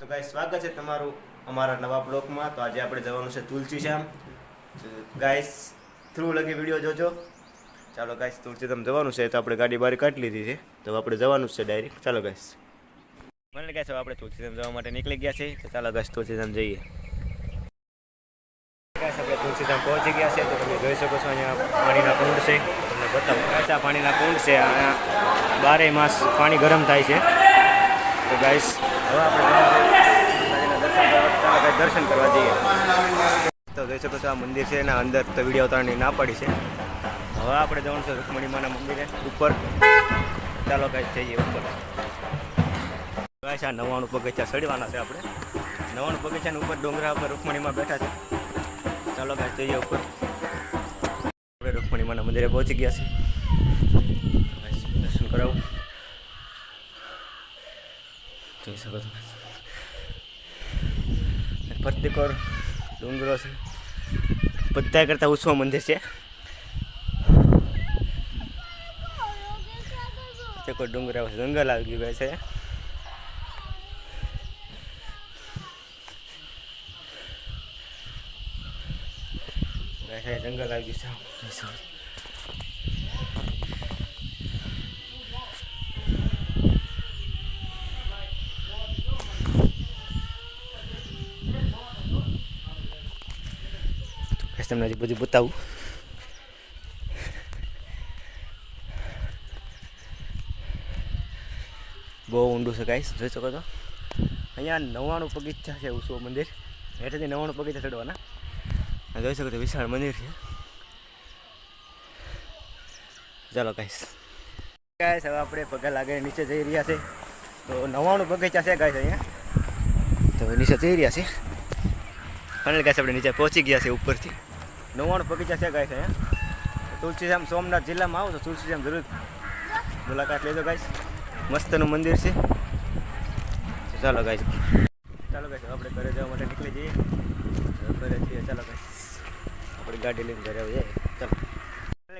તો ગાઈસ સ્વાગત છે તમારું અમારા નવા બ્લોગમાં. તો આજે આપણે જવાનું છે તુલસીશ્યામ. ગાઈસ થ્રુ લગી વિડીયો જોજો. ચાલો ગાઈસ તુલસીધામ જવાનું છે તો આપણે ગાડી બહાર કાઢી લીધી છે, તો આપણે જવાનું છે ડાયરેક્ટ. ચાલો ગાઈસ મને ગાઈસ આપણે તુલસીધામ જવા માટે નીકળી ગયા છે, તો ચાલો ગાઈસ તુલસીધામ જઈએ. ગાઈસ આપણે તુલસીધામ પહોંચી ગયા છે, તો તમે જોઈ શકો છો અહીંયા પાણીના કુંડ છે. તમને બતાવું ગાઈસ આ પાણીના કુંડ છે. અહીંયા 12 માસ પાણી ગરમ થાય છે. તો ગાઈસ હવે આપણે દર્શન કરવા જઈએ. તો જોઈ શકો છો આ મંદિર છે, એના અંદર તો વિડીયો ઉતારવાની ના પડી છે. હવે આપણે જવાનું છે રૂકમણી માના મંદિરે ઉપર. ચાલો ગાઈસ જઈએ ઉપર. ગાઈસ આ 99 પગથિયા ચડવાના છે આપણે. 99 પગથિયાની ઉપર ડોંગરા ઉપર રૂકમણીમાં બેઠા છે. ચાલો ગાઈસ જઈએ ઉપર. આપણે રૂકમણી માના મંદિરે પહોંચી ગયા છે. દર્શન કરાવું. જોઈ શકો છો ફરતીકોર ડુંગરો છે. બધા કરતાં ઊંચું મંદિર છે. કોઈ ડુંગર આવે છે, જંગલ આવી ગયું છે. જંગલ આવી ગયું છે. તમને હજી બધું બતાવું. બહુ ઊંડું છે ગાઈસ, જોઈ શકો છો. અહીંયા 99 પગથિયા છે ઊંચું મંદિર. હેઠળથી 99 પગથિયા ચડવાના. જોઈ શકો છો વિશાળ મંદિર છે. ચાલો ગાઈસ હવે આપણે પગા લાગે નીચે જઈ રહ્યા છે. તો 99 પગથિયા છે ગાઈસ અહીંયા. તો નીચે જઈ રહ્યા છે. ફાઇનલ ગાઈસ આપણે નીચે પહોંચી ગયા છે ઉપરથી. 99 પગથિયા છે ગાઈસ અહીંયા. તુલસીશ્યામ સોમનાથ જિલ્લામાં આવો તો તુલસીશ્યામ જરૂર મુલાકાત લેજો ગાઈસ. મસ્તનું મંદિર છે. ચાલો ગાઈસ આપણે ઘરે જવા માટે નીકળી જઈએ. ઘરે છીએ. ચાલો ગાઈસ આપણે ગાડી લઈને ઘરે આવીએ. ચાલો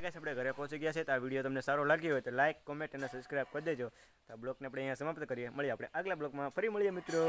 ગાઈસ આપણે ઘરે પહોંચી ગયા છે. તો આ વિડીયો તમને સારો લાગ્યો હોય તો લાઈક, કોમેન્ટ અને સબસ્ક્રાઈબ કરી દેજો. તો આ બ્લોગને આપણે અહીંયા સમાપ્ત કરીએ. મળીએ આપણે આગલા બ્લોગમાં. ફરી મળીએ મિત્રો.